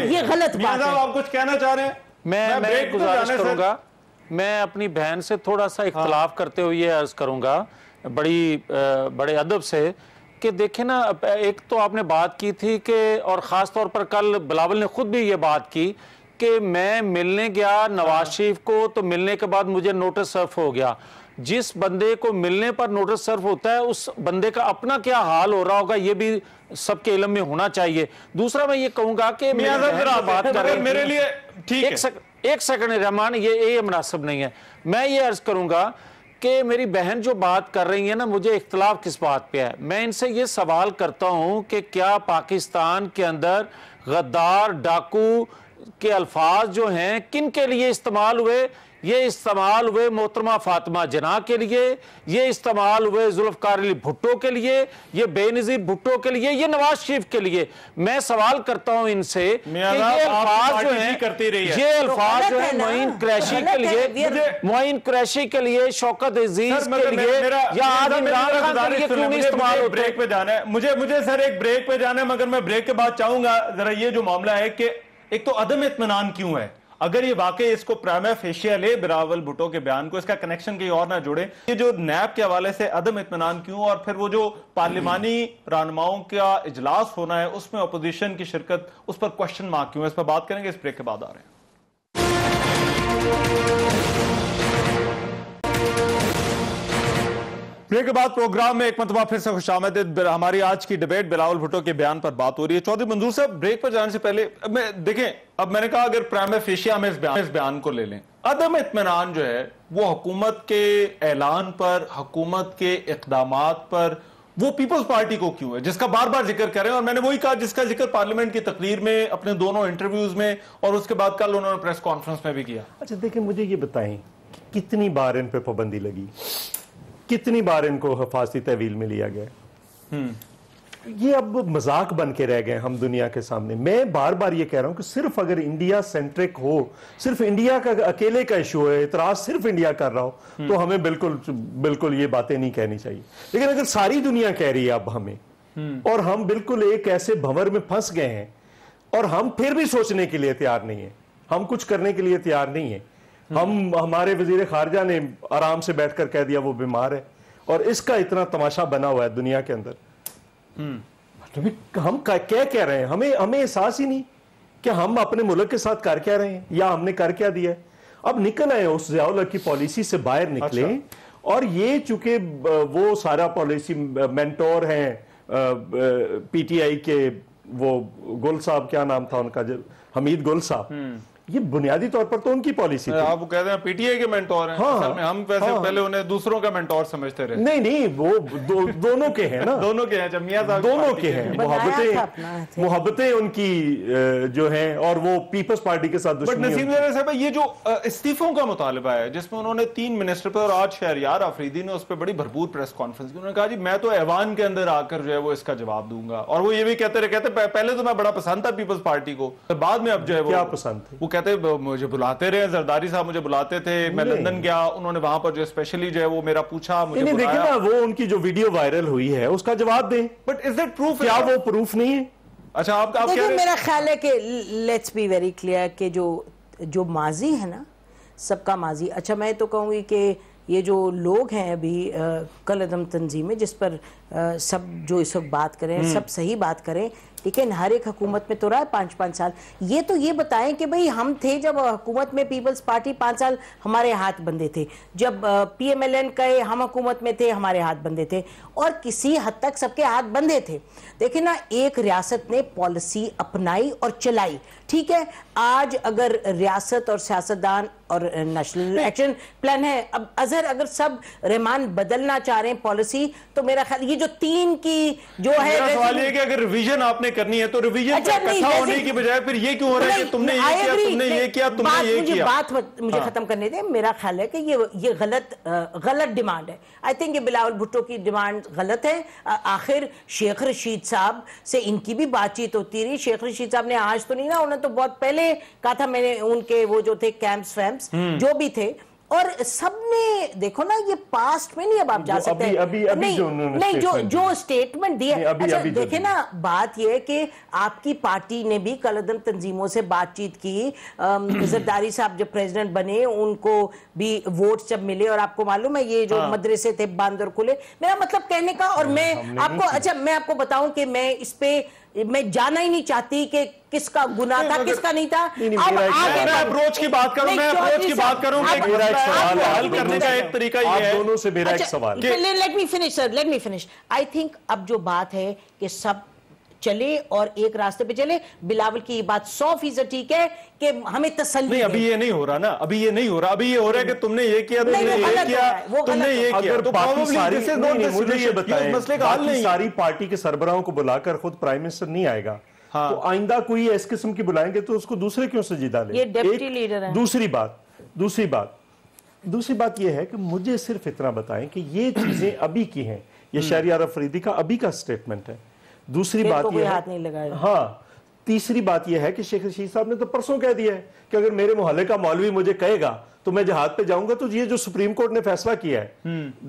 ये गलत बात है। आप कुछ कहना चाह रहे हैं? मैं गुजारिश करूंगा, मैं अपनी बहन से थोड़ा सा इख्तलाफ करते हुए ये अर्ज करूंगा बड़े अदब से कि देखें ना, एक तो आपने बात की थी कि, और ख़ास तौर पर कल बिलावल ने खुद भी ये बात की कि मैं मिलने गया नवाज शरीफ को, तो मिलने के बाद मुझे नोटिस सर्व हो गया। जिस बंदे को मिलने पर नोटिस सर्व होता है, उस बंदे का अपना क्या हाल हो रहा होगा, ये भी सबके इल्म में होना चाहिए। दूसरा मैं ये कहूंगा कि बात कर रहे हैं, मेरे लिए ठीक है, एक सेकंड रहमान, ये मुनासिब नहीं है। मैं ये अर्ज करूंगा कि मेरी बहन जो बात कर रही है ना, मुझे इख्तलाफ किस बात पे है। मैं इनसे ये सवाल करता हूं कि क्या पाकिस्तान के अंदर गद्दार, डाकू के अल्फाज जो हैं किन के लिए इस्तेमाल हुए? ये इस्तेमाल हुए मोहतरमा फातिमा जिन्ना के लिए, ये इस्तेमाल हुए जुल्फकार अली भुट्टो के लिए, ये बेनजीर भुट्टो के लिए, ये नवाज शरीफ के लिए। मैं सवाल करता हूं इनसे कि ये अल्फाज जो हैं, ये अल्फाज जो है मोइन कुरैशी के लिए, मोइन कुरैशी के लिए, शौकत अजीज के लिए, या आज इमरान खान के लिए क्यों नहीं इस्तेमाल होते? ब्रेक पे जाना है मुझे सर, एक ब्रेक पे जाना है, मगर मैं ब्रेक के बाद चाहूंगा जरा ये जो मामला है कि एक तो अदम इत्मीनान क्यों है, अगर ये वाकई इसको प्राइमा फेशिया ले बिलावल भुट्टो के बयान को, इसका कनेक्शन कहीं और ना जुड़े, ये जो नैब के हवाले से अदम इत्मीनान क्यों, और फिर वो जो पार्लिमानी रहनुमाओं का इजलास होना है उसमें अपोजिशन की शिरकत, उस पर क्वेश्चन मार्क क्यों है, इस पर बात करेंगे। इस ब्रेक के बाद आ रहे हैं। ब्रेक के बाद प्रोग्राम में एक मरतबा फिर से खुशामदीद। हमारी आज की डिबेट बिलावल भुट्टो के बयान पर बात हो रही है। चौधरी मंजूर साहब, ब्रेक पर जाने से पहले देखें, अब मैंने कहा अगर प्राइमा फेशिया हम इस बयान को ले लें, अदम इत्मीनान जो है वो हुकूमत के ऐलान पर, हुकूमत के इक़दामात पर, वो पीपल्स पार्टी को क्यों है, जिसका बार बार जिक्र करें, और मैंने वही कहा जिसका जिक्र पार्लियामेंट की तकरीर में, अपने दोनों इंटरव्यूज में, और उसके बाद कल उन्होंने प्रेस कॉन्फ्रेंस में भी किया। अच्छा देखिए, मुझे ये बताएं कि कितनी बार इन पे पाबंदी लगी, कितनी बार इनको हिफाजती तहवील में लिया गया। ये अब मजाक बन के रह गए हम दुनिया के सामने। मैं बार बार ये कह रहा हूं कि सिर्फ अगर इंडिया सेंट्रिक हो, सिर्फ इंडिया का अकेले का इशू है, इतराज सिर्फ इंडिया कर रहा हो, तो हमें बिल्कुल ये बातें नहीं कहनी चाहिए। लेकिन अगर सारी दुनिया कह रही है अब हमें, और हम बिल्कुल एक ऐसे भंवर में फंस गए हैं, और हम फिर भी सोचने के लिए तैयार नहीं है, हम कुछ करने के लिए तैयार नहीं है। हमारे वजीर खारजा ने आराम से बैठकर कह दिया वो बीमार है, और इसका इतना तमाशा बना हुआ है दुनिया के अंदर। हम क्या कह रहे हैं, हमें एहसास ही नहीं कि हम अपने मुल्क के साथ कर क्या रहे हैं, या हमने कर क्या दिया है। अब निकल आए उस ज़ियाउल हक की पॉलिसी से बाहर निकले। अच्छा। और ये चूंकि वो सारा पॉलिसी मेंटोर हैं पीटीआई के, वो गुल साहब, क्या नाम था उनका, हमीद गुल साहब, ये बुनियादी तौर पर तो उनकी पॉलिसी थी। आप कहते हैं पीटीआई के मेंटोर हैं। हाँ, असल में हम वैसे पहले उन्हें दूसरों का मेंटोर समझते रहे। नहीं, वो दोनों के हैं ना। दोनों के हैं, मियां साहब दोनों के हैं। मोहब्बतें उनकी जो हैं, और वो पीपल्स पार्टी के साथ दुश्मनी। नसीम साहब, ये जो इस्तीफों का मुतालबा है, जिसमें उन्होंने 3 मिनिस्टर पर, और आज शहरयार आफरीदी ने उस पर बड़ी भरपूर प्रेस कॉन्फ्रेंस की, उन्होंने कहा जी मैं तो ऐवान के अंदर आकर जो है वो इसका जवाब दूंगा। और वो ये भी कहते पहले तो मैं बड़ा पसंद था पीपल्स पार्टी को, बाद में अब जो है वो क्या पसंद थे, वो कहते मुझे बुलाते रहे, जरदारी साहब मुझे बुलाते थे, मैं लंदन गया, उन्होंने वहां पर जो स्पेशली जो है वो मेरा पूछा, मुझे देखिए ना, वो उनकी जो वीडियो वायरल हुई है उसका जवाब दें। But is that proof? क्या वो प्रूफ नहीं है? अच्छा, आप क्या रहे? मेरा ख्याल है कि लेट्स बी वेरी क्लियर कि जो माजी है ना, सबका माजी। अच्छा, मैं तो कहूंगी कि ये जो लोग हैं अभी कलअदम तंजीम में, जिस पर सब जो इस वक्त बात करें, सब सही बात करें, लेकिन हर एक हुकूमत में तो रहा है 5-5 साल। ये तो ये बताएं कि भाई हम थे जब हुकूमत में पीपल्स पार्टी 5 साल हमारे हाथ बंधे थे, जब PMLN कहे हम हुकूमत में थे हमारे हाथ बंधे थे, और किसी हद तक सबके हाथ बंधे थे। देखिए ना, एक रियासत ने पॉलिसी अपनाई और चलाई, ठीक है। आज अगर रियासत और सियासतदान और नेशनल एक्शन प्लान है, अब अगर सब रहमान बदलना चाह रहे हैं पॉलिसी, तो मेरा ख्याल ये जो 3 की जो है, सवाल ये कि अगर रिवीजन आपने करनी है तो रिवीजन इकट्ठा होने की बजाय फिर ये क्यों हो रहा है कि तुमने ये किया, तुमने ये किया, तुमने ये किया। बात मुझे खत्म करने दें। मेरा ख्याल है कि ये गलत डिमांड है। आई थिंक ये बिलावल भुट्टो की डिमांड गलत है। आखिर शेख रशीद साहब से इनकी भी बातचीत होती रही। शेख रशीद साहब ने आज तो नहीं ना, उन्होंने तो बहुत पहले कहा था, मैंने उनके वो जो थे कैंप्स वैम्प्स जो भी थे, और सबने देखो ना, ये पास्ट में नहीं अब आप जा सकते हैं। अभी नहीं, जो स्टेटमेंट दिए। अच्छा देखे ना, बात ये है कि आपकी पार्टी ने भी कलअदम तंजीमों से बातचीत की। जरदारी साहब जब प्रेसिडेंट बने, उनको भी वोट जब मिले, और आपको मालूम है ये जो मदरसे थे बंद और खुले, मेरा मतलब कहने का। और मैं आपको बताऊं कि मैं इस पे मैं जाना ही नहीं चाहती कि किसका गुनाह था, किसका नहीं था। अब आगे अप्रोच की बात करूं, मैं अप्रोच की बात करूं, मेरा एक सवाल हल करने का एक तरीका ये है। दोनों से मेरा एक सवाल, let me finish sir, let me finish. I think अब जो बात है कि सब चले और एक रास्ते पे चले। बिलावल की बात 100% ठीक है कि हमें तसल्ली नहीं, अभी ये नहीं हो रहा ना, अभी ये नहीं हो रहा। अभी ये हो रहा है कि तुमने ये किया, तुमने ये किया, तुमने ये किया। अगर बाकी सारी, मुझे ये बताएं, मसले का हल नहीं, सारी पार्टी के सरबराहों को बुलाकर खुद प्राइम मिनिस्टर नहीं आएगा, तो आइंदा कोई इस किस्म की बुलाएंगे तो उसको दूसरे क्यों संजीदा ले? ये डिप्टी लीडर है। दूसरी बात यह है कि मुझे सिर्फ इतना बताएं कि ये चीजें अभी की हैं, ये शहरयार अफरीदी का अभी का स्टेटमेंट है। दूसरी बात यह है, हाँ, तीसरी बात यह है कि शेख रशीद साहब ने तो परसों कह दिया है कि अगर मेरे मोहल्ले का मौलवी मुझे कहेगा तो मैं जहाद पे जाऊंगा। तो ये जो सुप्रीम कोर्ट ने फैसला किया है,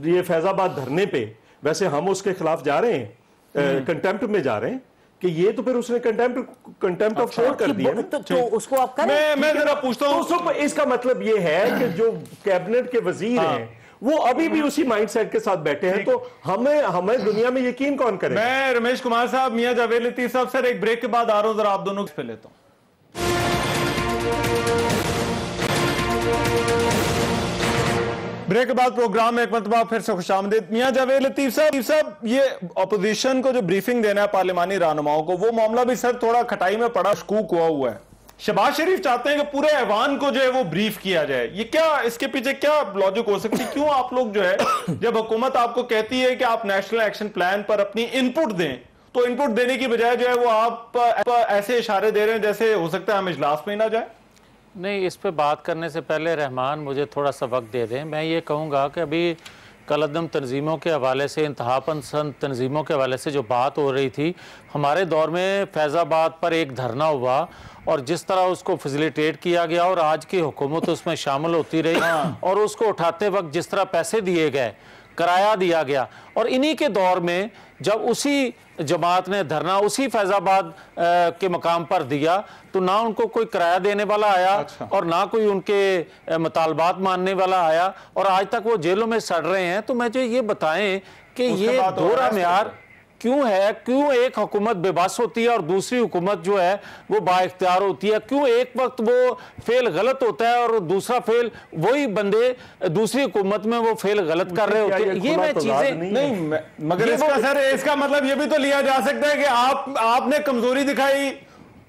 ये फैजाबाद धरने पे, वैसे हम उसके खिलाफ जा रहे हैं, कंटेम्प्ट में जा रहे हैं, कि ये तो फिर उसने कंटेम्प्ट ऑफ कोर्ट कर दिया ना। तो उसको आप करें। मैं जरा पूछता हूँ, तो इसका मतलब ये है कि जो कैबिनेट के वजीर हैं वो अभी भी उसी माइंडसेट के साथ बैठे हैं, तो हमें दुनिया में यकीन कौन करे? मैं रमेश कुमार साहब, मियां जावेद लतीफ साहब, सर एक ब्रेक के बाद आ रहा हूं, जरा आप दोनों पे लेता हूं। ब्रेक के बाद प्रोग्राम में एक मरतबा फिर से खुशामदीद। मियां जावेद लतीफ साहब, ये अपोजिशन को जो ब्रीफिंग देना है पार्लिमानी रहनुमाओं को, वो मामला भी सर थोड़ा खटाई में पड़ा, शकूक हुआ है। शहबाज शरीफ चाहते हैं कि पूरे ऐवान को जो है वो ब्रीफ किया जाए। ये क्या, इसके पीछे क्या लॉजिक हो सकती है? क्यों आप लोग जो है, जब हुकूमत आपको कहती है कि आप नेशनल एक्शन प्लान पर अपनी इनपुट दें, तो इनपुट देने की बजाय जो है वो आप ऐसे इशारे दे रहे हैं जैसे हो सकता है हम इजलास में ही ना जाए? नहीं, इस पे बात करने से पहले रहमान मुझे थोड़ा सा वक्त दे दें। मैं ये कहूँगा कि अभी कलअदम तंजीमों के हवाले से, इंतहापसंद तंजीमों के हवाले से जो बात हो रही थी, हमारे दौर में फैज़ाबाद पर एक धरना हुआ और जिस तरह उसको फैसिलिटेट किया गया और आज की हुकूमत उसमें शामिल होती रही और उसको उठाते वक्त जिस तरह पैसे दिए गए, किराया दिया गया, और इन्हीं के दौर में जब उसी जमात ने धरना उसी फैज़ाबाद के मकाम पर दिया तो ना उनको कोई किराया देने वाला आया और ना कोई उनके मुतालबात मानने वाला आया, और आज तक वो जेलों में सड़ रहे हैं। तो मुझे ये बताएं कि ये दोहरा मेयार क्यों है? क्यों एक हुकूमत बेबस होती है और दूसरी हुकूमत जो है वो बाइख्तियार होती है? क्यों एक वक्त वो फेल गलत होता है और दूसरा फेल वही बंदे दूसरी हुकूमत में वो फेल गलत कर रहे होते हैं? ये मैं चीजें नहीं, मगर इसका सर, इसका मतलब ये भी तो लिया जा सकता है कि आपने कमजोरी दिखाई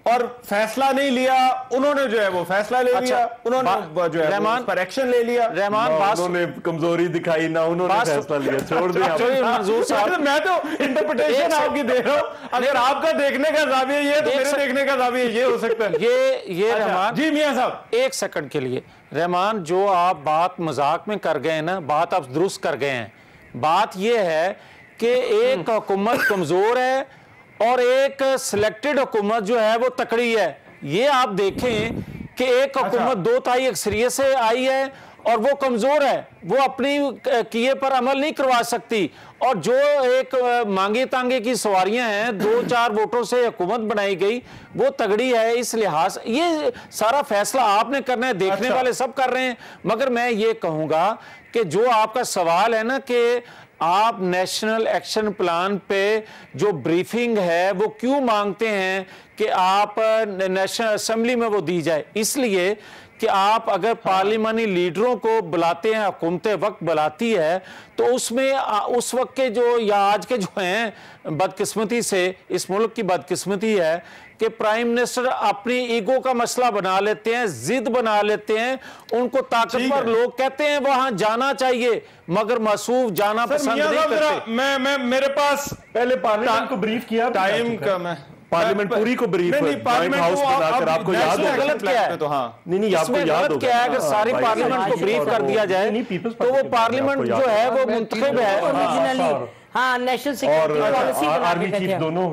और फैसला नहीं लिया, उन्होंने जो है वो फैसला ले लिया, उन्होंने जो है रहमान पर एक्शन ले लिया। रहमान, उन्होंने कमजोरी दिखाई ना उन्होंने फैसला लिया, छोड़ दिया। मंजूर साहब, मैं तो इंटरप्रिटेशन आपकी दे रहा हूं, अगर आपका देखने का जाविया ये तो मेरे देखने का जाविया ये हो सकता है। ये रहमान जी मियां साहब, एक सेकंड के लिए रहमान, जो आप बात मजाक में कर गए ना, बात आप दुरुस्त कर गए हैं। बात ये है कि एक हुकूमत कमजोर है और एक सिलेक्टेड हुकूमत जो है वो तकड़ी है। ये आप देखें कि एक हुकूमत 2/3 अक्सरियत से आई है और वो कमजोर है, वो अपनी किए पर अमल नहीं करवा सकती, और जो एक मांगे तांगे की सवारियां हैं, 2-4 वोटों से हुकूमत बनाई गई, वो तगड़ी है। इस लिहाज ये सारा फैसला आपने करना है, देखने वाले सब कर रहे हैं। मगर मैं ये कहूंगा कि जो आपका सवाल है ना कि आप नेशनल एक्शन प्लान पे जो ब्रीफिंग है वो क्यों मांगते हैं कि आप नेशनल असेंबली में वो दी जाए, इसलिए कि आप अगर पार्लिमानी लीडरों को बुलाते हैं, हुकूमतें वक्त बुलाती है, तो उसमें उस वक्त के जो या आज के जो हैं, बदकिस्मती से इस मुल्क की बदकिस्मती है कि प्राइम मिनिस्टर अपनी ईगो का मसला बना लेते हैं, जिद बना लेते हैं। उनको ताकतवर लोग कहते हैं वहां जाना चाहिए, मगर मासूफ जाना पसंद नहीं करते। मैं मेरे पास पहले पार्लियामेंट को ब्रीफ किया, टाइम कम है, पार्लियामेंट पूरी को ब्रीफ पार्लियामेंट हाउस बनाकर आपको याद है गलत क्या है? तो हाँ, नहीं आपको याद होगा क्या है? अगर सारी पार्लियामेंट को ब्रीफ कर दिया जाए तो वो पार्लियामेंट जो है वो मुंतखब है। हाँ, national security policy army chief दोनों,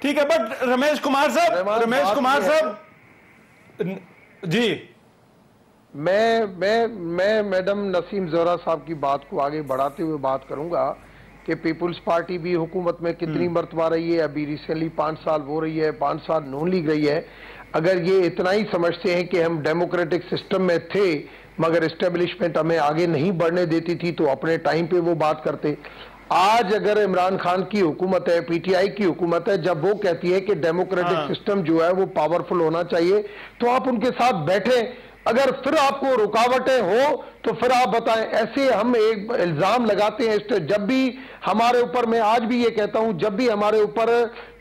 ठीक है। बट रमेश कुमार साहब जी, मैं मैडम नसीम ज़ोहरा साहब की बात को आगे बढ़ाते हुए बात करूंगा कि पीपुल्स पार्टी भी हुकूमत में कितनी मरतबा रही है, अभी रिसेंटली 5 साल वो रही है, 5 साल नून लीग रही है। अगर ये इतना ही समझते हैं कि हम डेमोक्रेटिक सिस्टम में थे मगर एस्टेब्लिशमेंट हमें आगे नहीं बढ़ने देती थी, तो अपने टाइम पे वो बात करते। आज अगर इमरान खान की हुकूमत है, पीटीआई की हुकूमत है, जब वो कहती है कि डेमोक्रेटिक सिस्टम जो है वो पावरफुल होना चाहिए, तो आप उनके साथ बैठे। अगर फिर आपको रुकावटें हो तो फिर आप बताएं। ऐसे हम एक इल्जाम लगाते हैं, जब भी हमारे ऊपर, मैं आज भी ये कहता हूं, जब भी हमारे ऊपर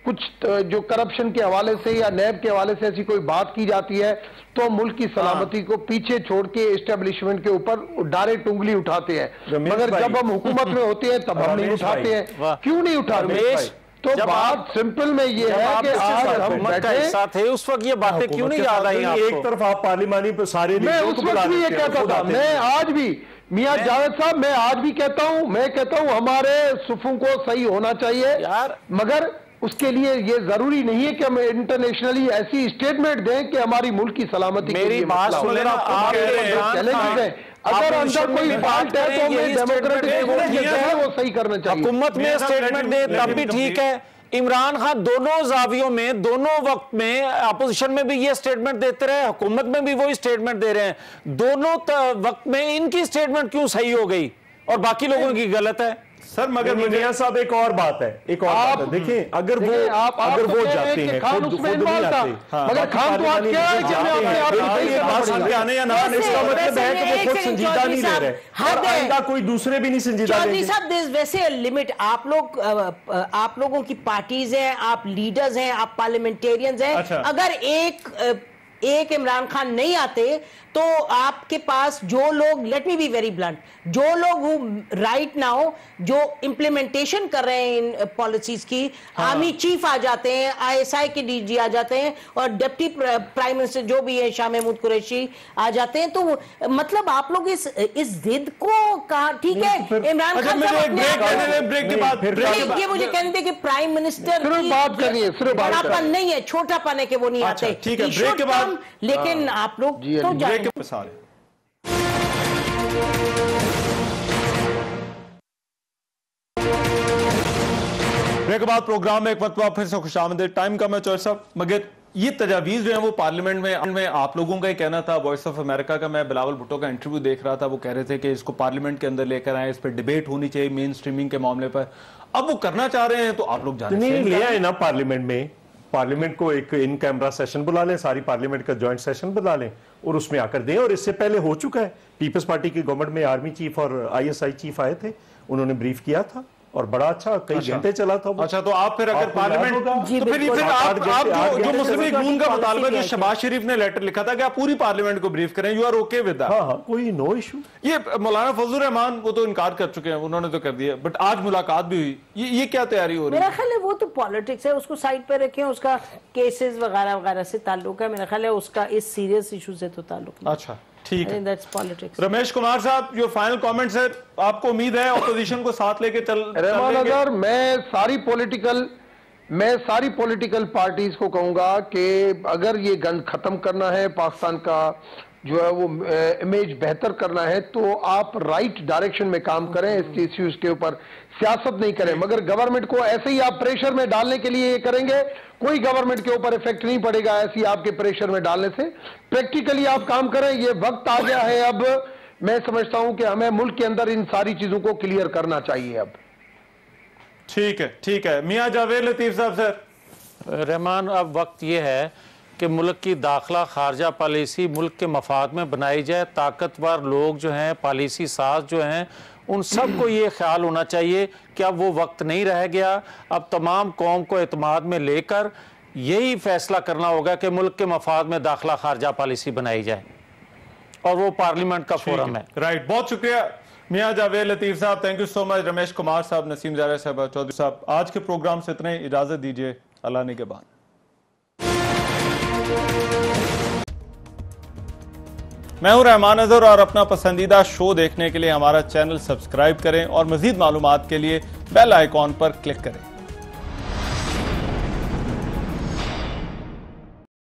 कुछ जो करप्शन के हवाले से या नैब के हवाले से ऐसी कोई बात की जाती है, तो मुल्क की सलामती को पीछे छोड़ के एस्टेब्लिशमेंट के ऊपर डायरेक्ट उंगली उठाते हैं। मगर जब हम हुकूमत में होते हैं तब हम नहीं उठाते हैं। क्यों नहीं उठाते? तो बात सिंपल में ये है कि आज हम बैठे थे उस वक्त ये बातें क्यों नहीं याद आई आपको? एक तरफ आप पार्लिमानी पे सारे, मैं उस वक्त भी ये कहता था, मैं आज भी मियां जावेद साहब, मैं आज भी कहता हूं, मैं कहता हूं हमारे सुफों को सही होना चाहिए यार, मगर उसके लिए ये जरूरी नहीं है कि हम इंटरनेशनली ऐसी स्टेटमेंट दें कि हमारी मुल्क की सलामती के लिए मेरी बात सुन लेना, आप चैलेंजेस हैं। अगर अंदर कोई फॉल्ट है तो मैं डेमोक्रेटिक है वो सही करना चाहिए। हुकूमत में स्टेटमेंट दे तब भी ठीक है, इमरान खान दोनों जावियों में, दोनों वक्त में, अपोजिशन में भी ये स्टेटमेंट देते रहे, हुकूमत में भी वही स्टेटमेंट दे रहे हैं। दोनों वक्त में इनकी स्टेटमेंट क्यों सही हो गई और बाकी लोगों की गलत है? सर मगर मियां साहब एक और बात है, एक और बात है। देखिए अगर वो जाते हैं खान उसमें इन्वॉल्व था, मगर खान तो आज क्या है कि मैं अपने आप आने या ना आने, इसका मतलब है कि वो खुद संजीदा नहीं ले रहे और आइंदा कोई दूसरे भी नहीं संजीदा लेंगे। चौधरी साहब, देयर इज वैसे लिमिट। आप लोगों की पार्टीज हैं, आप लीडर्स हैं, आप पार्लियामेंटेरियंस हैं। अगर एक इमरान खान नहीं आते तो आपके पास जो लोग, let me be very blunt, जो लोग राइट नाउ जो इंप्लीमेंटेशन कर रहे हैं इन पॉलिसीज की, आर्मी चीफ आ जाते हैं, आईएसआई के डीजी आ जाते हैं और डिप्टी प्राइम मिनिस्टर जो भी है शाह महमूद कुरैशी आ जाते हैं, तो मतलब आप लोग इस जिद को कहा, ठीक है इमरान खान ये मुझे कहने दे कि प्राइम मिनिस्टर बड़ापन नहीं है, छोटापन है कि वो नहीं आते, ठीक है ब्रेक के बाद, लेकिन आप लोग तो ब्रेक के मिसाल है। ब्रेक के बाद प्रोग्राम में एक मरतबा फिर से खुशामदीद। टाइम कम है चौधरी साहब, मगर ये तजावीज जो है वो पार्लियामेंट में आप लोगों का ही कहना था। वॉइस ऑफ अमेरिका का मैं बिलावल भुट्टो का इंटरव्यू देख रहा था, वो कह रहे थे कि इसको पार्लियामेंट के अंदर लेकर आए, इस पर डिबेट होनी चाहिए मेन स्ट्रीमिंग के मामले पर। अब वो करना चाह रहे हैं तो आप लोग नहीं ले आए ना पार्लियामेंट में, पार्लियामेंट को एक इन कैमरा सेशन बुला लें, सारी पार्लियामेंट का जॉइंट सेशन बुला लें और उसमें आकर दें। और इससे पहले हो चुका है, पीपल्स पार्टी की गवर्नमेंट में आर्मी चीफ और आईएसआई चीफ आए थे, उन्होंने ब्रीफ किया था और बड़ा अच्छा कई घंटे चला था। अच्छा तो आप फिर अगर पार्लियामेंट तो फिर आप जो मुस्लिम लीग नून का मुतालबा जो शहबाज शरीफ ने लेटर लिखा था कि आप पूरी पार्लियामेंट को ब्रीफ करें, you are okay with that? हाँ, कोई नो इशू। ये मौलाना फजलुर रहमान वो तो इनकार कर चुके हैं, उन्होंने तो कर दिया, बट आज मुलाकात भी हुई, ये क्या तैयारी हो रही है? मेरा ख्याल है वो तो पॉलिटिक्स है, उसको साइड पे रखें, उसका केसेस वगैरह वगैरह से ताल्लुक है। मेरा ख्याल है उसका इस सीरियस इशू से तो ताल्लुक नहीं। अच्छा ठीक है, दैट्स पॉलिटिक्स। रमेश कुमार साहब जो फाइनल कमेंट्स है, आपको उम्मीद है ऑपोजिशन को साथ लेके रहमान अगर मैं सारी पॉलिटिकल पार्टीज को कहूंगा कि अगर ये गंद खत्म करना है, पाकिस्तान का जो है वो इमेज बेहतर करना है, तो आप राइट डायरेक्शन में काम करें, इस इश्यूज के ऊपर सियासत नहीं करें। मगर गवर्नमेंट को ऐसे ही आप प्रेशर में डालने के लिए ये करेंगे, कोई गवर्नमेंट के ऊपर इफेक्ट नहीं पड़ेगा ऐसी आपके प्रेशर में डालने से। प्रैक्टिकली आप काम करें, ये वक्त आ गया है अब, मैं समझता हूं कि हमें मुल्क के अंदर इन सारी चीजों को क्लियर करना चाहिए अब। ठीक है मियां जावेद लतीफ साहब। सर रहमान, अब वक्त ये है कि मुल्क की दाखिला खारजा पॉलिसी मुल्क के मफाद में बनाई जाए। ताकतवर लोग जो हैं, पॉलिसी साज जो हैं, उन सब को ये ख्याल होना चाहिए कि अब वो वक्त नहीं रह गया। अब तमाम कौम को एतमाद में लेकर यही फैसला करना होगा कि मुल्क के मफाद में दाखिला खारजा पॉलिसी बनाई जाए, और वो पार्लियामेंट का फोरम है। राइट, बहुत शुक्रिया मियां जावेद लतीफ साहब, thank you so much. Ramesh Kumar साहब, नसीम ज़ारा साहब, चौधरी साहब, आज के प्रोग्राम से इतने, इजाजत दीजिए, अल्लाह ने के बाद। मैं हूं रहमान अजहर और अपना पसंदीदा शो देखने के लिए हमारा चैनल सब्सक्राइब करें और मजीद मालूमात के लिए बेल आइकॉन पर क्लिक करें।